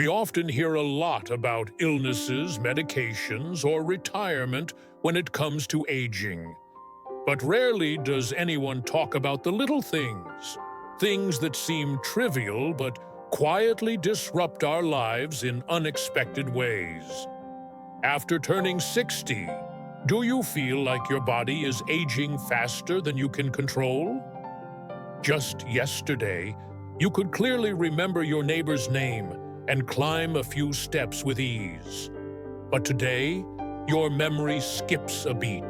We often hear a lot about illnesses, medications, or retirement when it comes to aging. But rarely does anyone talk about the little things that seem trivial but quietly disrupt our lives in unexpected ways. After turning 60, do you feel like your body is aging faster than you can control? Just yesterday, you could clearly remember your neighbor's name and climb a few steps with ease. But today, your memory skips a beat.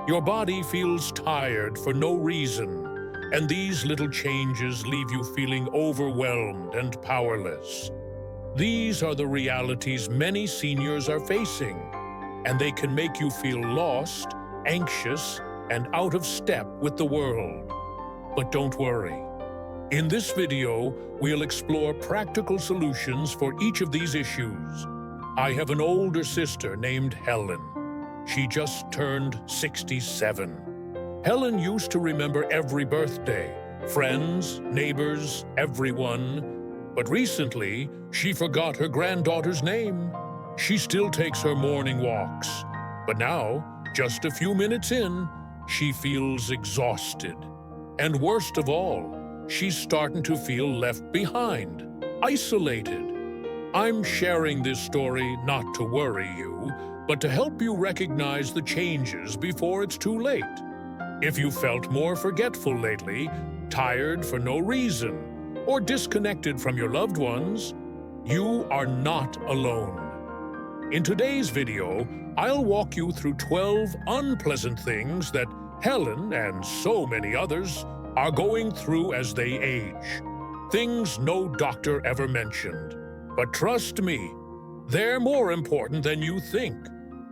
Your body feels tired for no reason, and these little changes leave you feeling overwhelmed and powerless. These are the realities many seniors are facing, and they can make you feel lost, anxious, and out of step with the world. But don't worry. In this video, we'll explore practical solutions for each of these issues. I have an older sister named Helen. She just turned 67. Helen used to remember every birthday, friends, neighbors, everyone. But recently, she forgot her granddaughter's name. She still takes her morning walks. But now, just a few minutes in, she feels exhausted. And worst of all, she's starting to feel left behind, isolated. I'm sharing this story not to worry you, but to help you recognize the changes before it's too late. If you felt more forgetful lately, tired for no reason, or disconnected from your loved ones, you are not alone. In today's video, I'll walk you through 12 unpleasant things that Helen and so many others are going through as they age. Things no doctor ever mentioned. But trust me, they're more important than you think.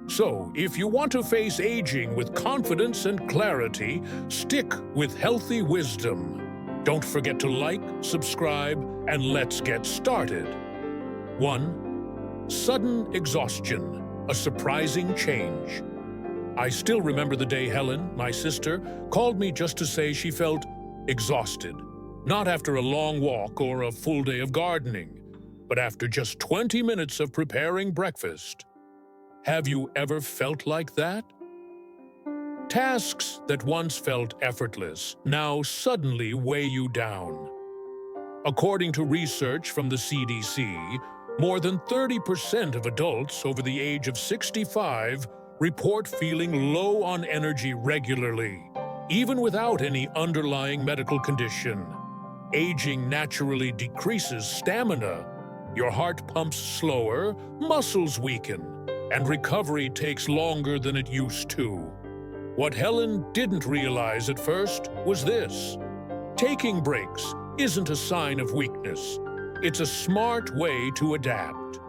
So, if you want to face aging with confidence and clarity, stick with healthy wisdom. Don't forget to like, subscribe, and let's get started. 1. Sudden exhaustion, a surprising change. I still remember the day Helen, my sister, called me just to say she felt exhausted. Not after a long walk or a full day of gardening, but after just 20 minutes of preparing breakfast. Have you ever felt like that? Tasks that once felt effortless now suddenly weigh you down. According to research from the CDC, more than 30% of adults over the age of 65 report feeling low on energy regularly, even without any underlying medical condition. Aging naturally decreases stamina. Your heart pumps slower, muscles weaken, and recovery takes longer than it used to. What Helen didn't realize at first was this: taking breaks isn't a sign of weakness. It's a smart way to adapt.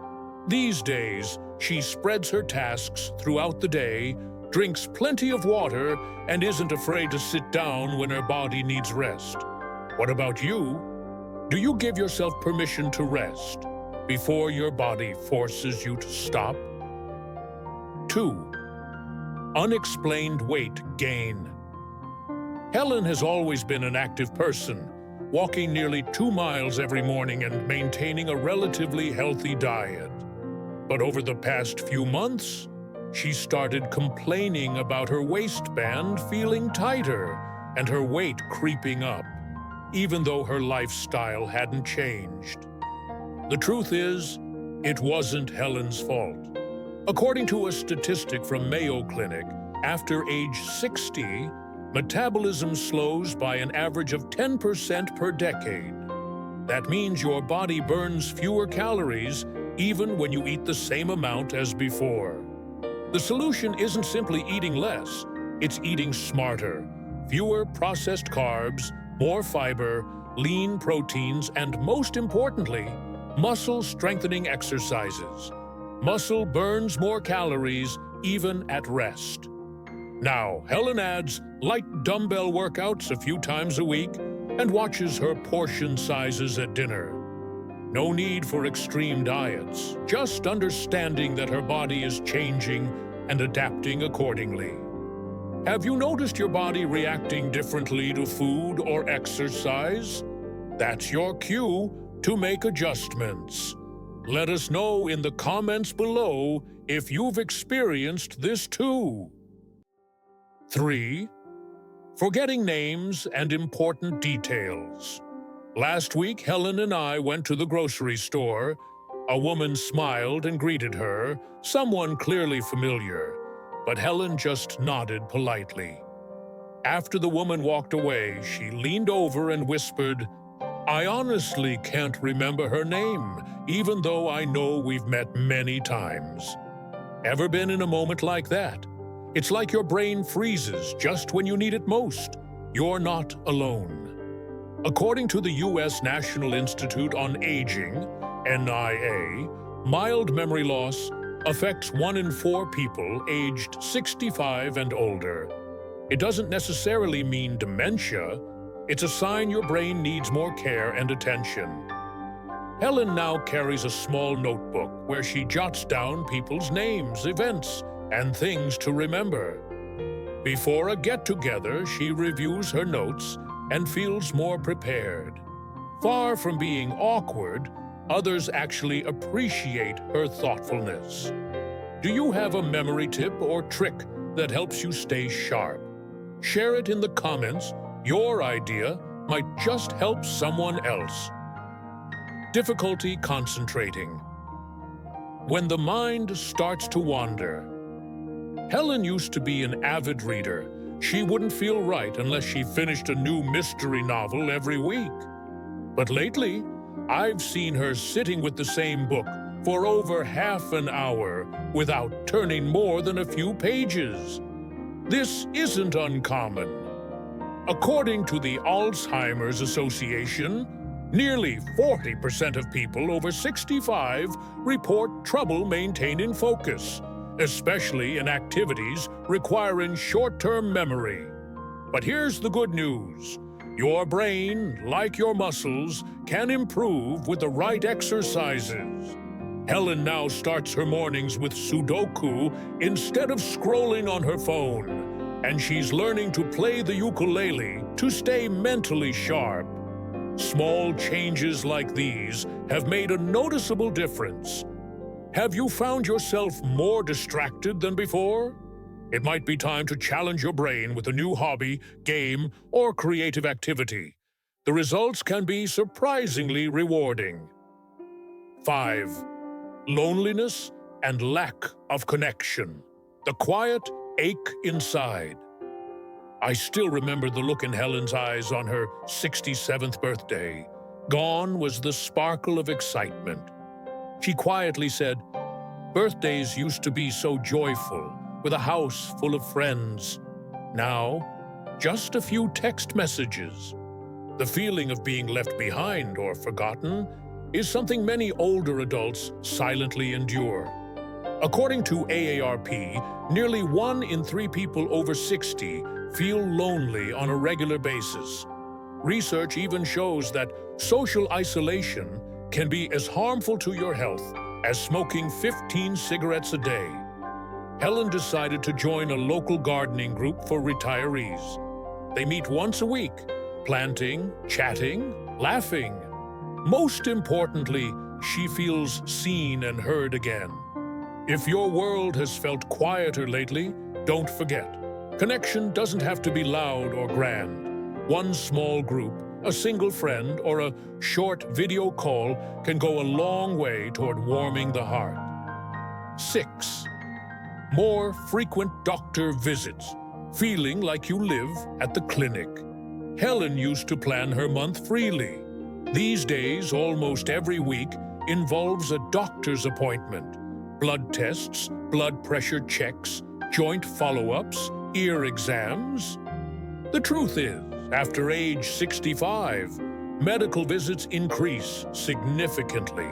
These days, she spreads her tasks throughout the day, drinks plenty of water, and isn't afraid to sit down when her body needs rest. What about you? Do you give yourself permission to rest before your body forces you to stop? 2. Unexplained weight gain. Helen has always been an active person, walking nearly 2 miles every morning and maintaining a relatively healthy diet. But over the past few months, she started complaining about her waistband feeling tighter and her weight creeping up, even though her lifestyle hadn't changed. The truth is, it wasn't Helen's fault. According to a statistic from Mayo Clinic, after age 60, metabolism slows by an average of 10% per decade. That means your body burns fewer calories even when you eat the same amount as before. The solution isn't simply eating less, it's eating smarter. Fewer processed carbs, more fiber, lean proteins, and most importantly, muscle-strengthening exercises. Muscle burns more calories even at rest. Now, Helen adds light dumbbell workouts a few times a week and watches her portion sizes at dinner. No need for extreme diets, just understanding that her body is changing and adapting accordingly. Have you noticed your body reacting differently to food or exercise? That's your cue to make adjustments. Let us know in the comments below if you've experienced this too. 3. Forgetting names and important details. Last week, Helen and I went to the grocery store. A woman smiled and greeted her, someone clearly familiar, but Helen just nodded politely. After the woman walked away, she leaned over and whispered, "I honestly can't remember her name, even though I know we've met many times." Ever been in a moment like that? It's like your brain freezes just when you need it most. You're not alone. According to the U.S. National Institute on Aging, NIA, mild memory loss affects 1 in 4 people aged 65 and older. It doesn't necessarily mean dementia. It's a sign your brain needs more care and attention. Helen now carries a small notebook where she jots down people's names, events, and things to remember. Before a get-together, she reviews her notes and feels more prepared. Far from being awkward, others actually appreciate her thoughtfulness. Do you have a memory tip or trick that helps you stay sharp? Share it in the comments. Your idea might just help someone else. Difficulty concentrating. When the mind starts to wander. Helen used to be an avid reader. She wouldn't feel right unless she finished a new mystery novel every week. But lately, I've seen her sitting with the same book for over half an hour without turning more than a few pages. This isn't uncommon. According to the Alzheimer's Association, nearly 40% of people over 65 report trouble maintaining focus, especially in activities requiring short-term memory. But here's the good news. Your brain, like your muscles, can improve with the right exercises. Helen now starts her mornings with Sudoku instead of scrolling on her phone, and she's learning to play the ukulele to stay mentally sharp. Small changes like these have made a noticeable difference. Have you found yourself more distracted than before? It might be time to challenge your brain with a new hobby, game, or creative activity. The results can be surprisingly rewarding. 5. Loneliness and lack of connection. The quiet ache inside. I still remember the look in Helen's eyes on her 67th birthday. Gone was the sparkle of excitement. She quietly said, "Birthdays used to be so joyful, with a house full of friends. Now, just a few text messages." The feeling of being left behind or forgotten is something many older adults silently endure. According to AARP, nearly 1 in 3 people over 60 feel lonely on a regular basis. Research even shows that social isolation can be as harmful to your health as smoking 15 cigarettes a day. Helen decided to join a local gardening group for retirees. They meet once a week, planting, chatting, laughing. Most importantly, she feels seen and heard again. If your world has felt quieter lately, don't forget. Connection doesn't have to be loud or grand. One small group, a single friend, or a short video call can go a long way toward warming the heart. 6. More frequent doctor visits, feeling like you live at the clinic. Helen used to plan her month freely. These days, almost every week involves a doctor's appointment. Blood tests, blood pressure checks, joint follow-ups, ear exams. The truth is, after age 65, medical visits increase significantly.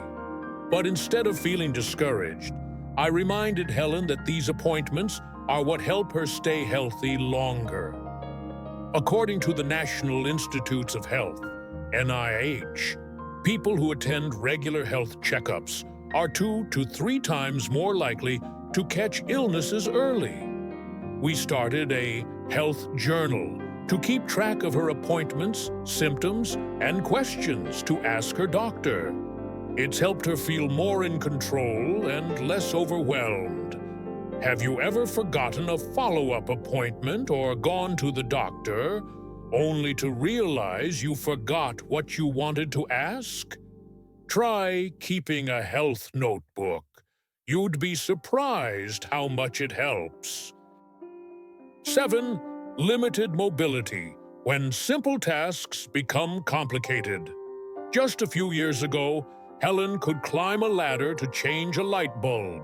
But instead of feeling discouraged, I reminded Helen that these appointments are what help her stay healthy longer. According to the National Institutes of Health, NIH, people who attend regular health checkups are 2 to 3 times more likely to catch illnesses early. We started a health journal to keep track of her appointments, symptoms, and questions to ask her doctor. It's helped her feel more in control and less overwhelmed. Have you ever forgotten a follow-up appointment or gone to the doctor only to realize you forgot what you wanted to ask? Try keeping a health notebook. You'd be surprised how much it helps. 7. Limited mobility, when simple tasks become complicated. Just a few years ago, Helen could climb a ladder to change a light bulb.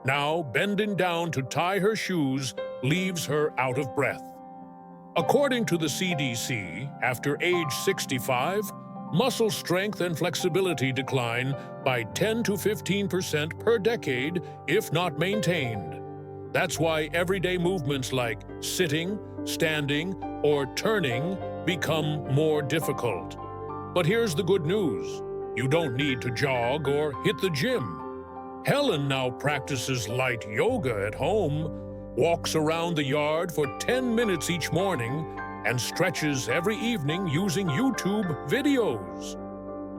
Now, bending down to tie her shoes leaves her out of breath. According to the CDC, after age 65, muscle strength and flexibility decline by 10 to 15% per decade if not maintained. That's why everyday movements like sitting, standing, or turning become more difficult. But here's the good news. You don't need to jog or hit the gym. Helen now practices light yoga at home, walks around the yard for 10 minutes each morning, and stretches every evening using YouTube videos.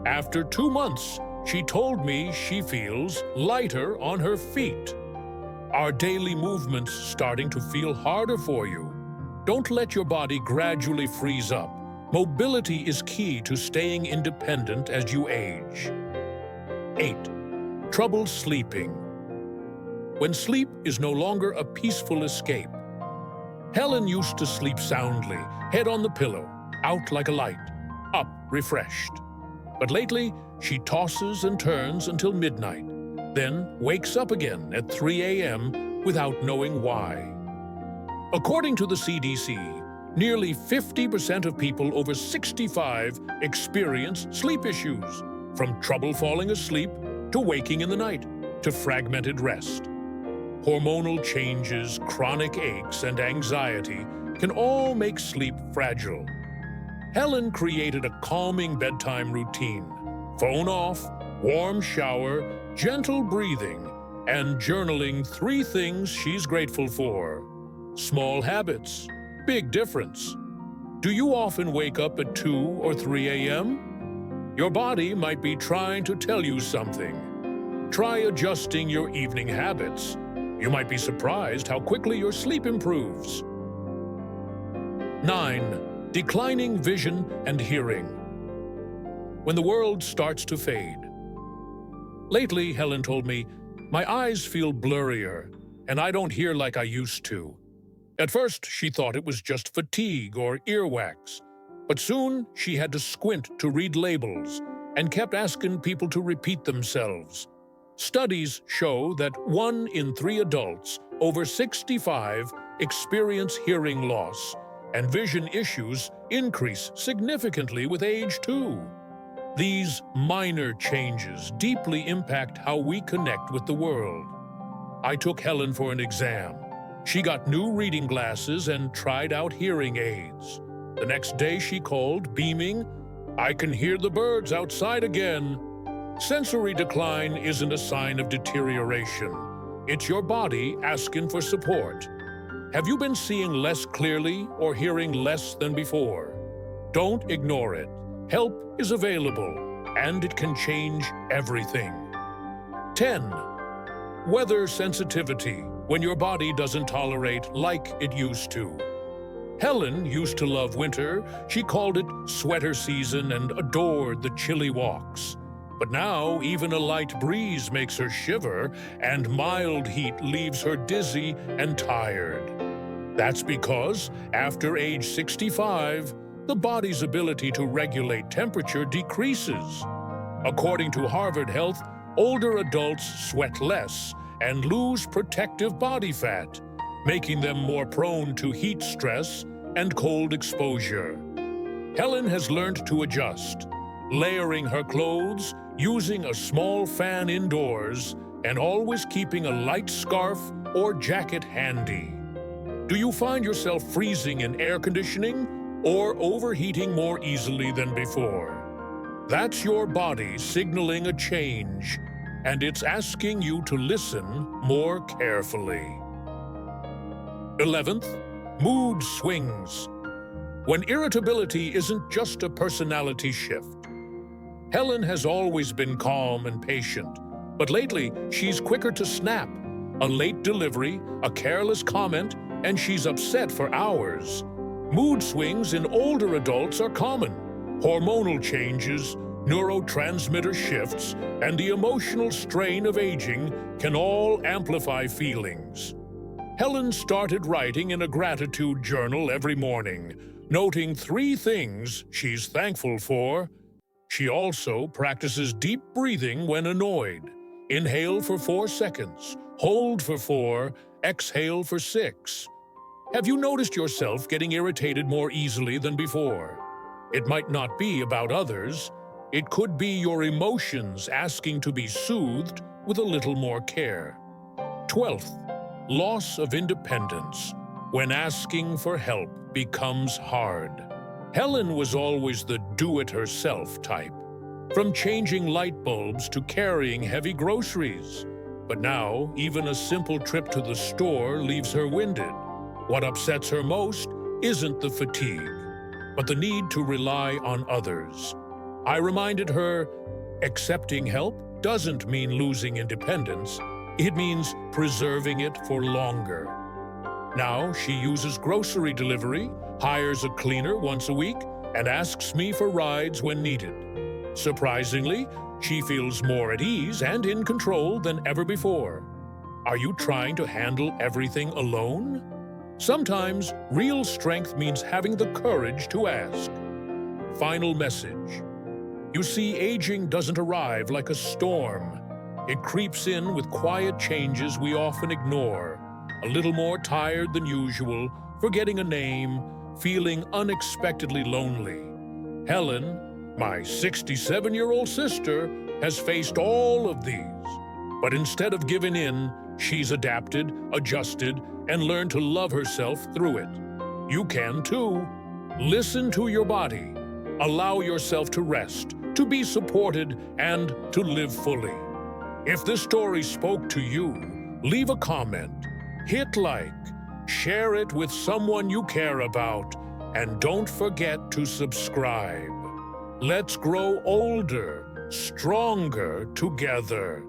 After 2 months, she told me she feels lighter on her feet. Are daily movements starting to feel harder for you? Don't let your body gradually freeze up. Mobility is key to staying independent as you age. 8. Trouble sleeping. When sleep is no longer a peaceful escape. Helen used to sleep soundly, head on the pillow, out like a light, up refreshed. But lately, she tosses and turns until midnight, then wakes up again at 3 a.m. without knowing why. According to the CDC, nearly 50% of people over 65 experience sleep issues, from trouble falling asleep to waking in the night to fragmented rest. Hormonal changes, chronic aches, and anxiety can all make sleep fragile. Helen created a calming bedtime routine: phone off, warm shower, gentle breathing, and journaling 3 things she's grateful for. Small habits, big difference. Do you often wake up at 2 or 3 a.m.? Your body might be trying to tell you something. Try adjusting your evening habits. You might be surprised how quickly your sleep improves. 9. Declining vision and hearing. When the world starts to fade. Lately, Helen told me, my eyes feel blurrier, and I don't hear like I used to. At first, she thought it was just fatigue or earwax, but soon she had to squint to read labels and kept asking people to repeat themselves. Studies show that 1 in 3 adults over 65 experience hearing loss, and vision issues increase significantly with age too. These minor changes deeply impact how we connect with the world. I took Helen for an exam. She got new reading glasses and tried out hearing aids. The next day she called, beaming, "I can hear the birds outside again." Sensory decline isn't a sign of deterioration. It's your body asking for support. Have you been seeing less clearly or hearing less than before? Don't ignore it. Help is available, and it can change everything. 10. Weather sensitivity, when your body doesn't tolerate like it used to. Helen used to love winter. She called it sweater season and adored the chilly walks. But now, even a light breeze makes her shiver, and mild heat leaves her dizzy and tired. That's because, after age 65, the body's ability to regulate temperature decreases. According to Harvard Health, older adults sweat less and lose protective body fat, making them more prone to heat stress and cold exposure. Helen has learned to adjust, layering her clothes, using a small fan indoors, and always keeping a light scarf or jacket handy. Do you find yourself freezing in air conditioning or overheating more easily than before? That's your body signaling a change, and it's asking you to listen more carefully. 11th, mood swings. When irritability isn't just a personality shift. Helen has always been calm and patient, but lately she's quicker to snap. A late delivery, a careless comment, and she's upset for hours. Mood swings in older adults are common. Hormonal changes, neurotransmitter shifts, and the emotional strain of aging can all amplify feelings. Helen started writing in a gratitude journal every morning, noting 3 things she's thankful for. She also practices deep breathing when annoyed. Inhale for 4 seconds, hold for 4, exhale for 6. Have you noticed yourself getting irritated more easily than before? It might not be about others. It could be your emotions asking to be soothed with a little more care. 12th, loss of independence, when asking for help becomes hard. Helen was always the do-it-herself type, from changing light bulbs to carrying heavy groceries. But now, even a simple trip to the store leaves her winded. What upsets her most isn't the fatigue, but the need to rely on others. I reminded her, accepting help doesn't mean losing independence. It means preserving it for longer. Now she uses grocery delivery, hires a cleaner once a week, and asks me for rides when needed. Surprisingly, she feels more at ease and in control than ever before. Are you trying to handle everything alone? Sometimes real strength means having the courage to ask. Final message. You see, aging doesn't arrive like a storm. It creeps in with quiet changes we often ignore. A little more tired than usual, forgetting a name, feeling unexpectedly lonely. Helen, my 67-year-old sister, has faced all of these. But instead of giving in, she's adapted, adjusted, and learned to love herself through it. You can too. Listen to your body. Allow yourself to rest, to be supported, and to live fully. If this story spoke to you, leave a comment, hit like, share it with someone you care about, and don't forget to subscribe. Let's grow older, stronger together.